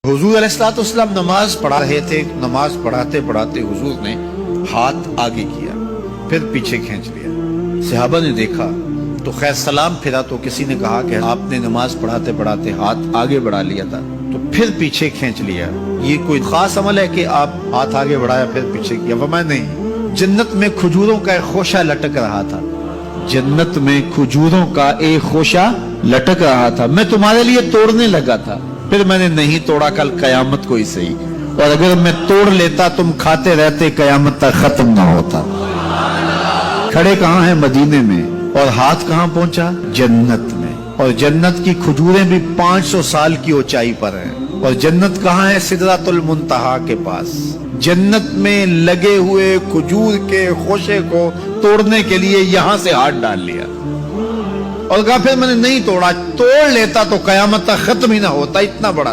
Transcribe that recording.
हुजूर अलैहिस्सलाम नमाज पढ़ा रहे थे। नमाज पढ़ाते पढ़ाते हुजूर ने हाथ आगे किया, फिर पीछे खींच लिया। सहाबा ने देखा तो खैर सलाम फिरा तो किसी ने कहा कि आपने नमाज पढ़ाते पढ़ाते हाथ आगे बढ़ा लिया था तो फिर पीछे खींच लिया, ये कोई खास अमल है कि आप हाथ आगे बढ़ाया फिर पीछे किया? फरमाया नहीं, जन्नत में खजूरों का एक खोशा लटक रहा था, जन्नत में खजूरों का एक खोशा लटक रहा था, मैं तुम्हारे लिए तोड़ने लगा था, फिर मैंने नहीं तोड़ा, कल कयामत को ही सही, और अगर मैं तोड़ लेता तुम खाते रहते, कयामत तक खत्म ना होता। खड़े कहाँ हैं? मदीने में। और हाथ कहाँ पहुंचा? जन्नत में। और जन्नत की खजूरें भी 500 साल की ऊंचाई पर हैं। और जन्नत कहाँ है? सिदरातुल मुंतहा के पास। जन्नत में लगे हुए खजूर के खोशे को तोड़ने के लिए यहां से हाथ डाल लिया और कहा फिर मैंने नहीं तोड़ा, तोड़ लेता तो कयामत तक खत्म ही ना होता, इतना बड़ा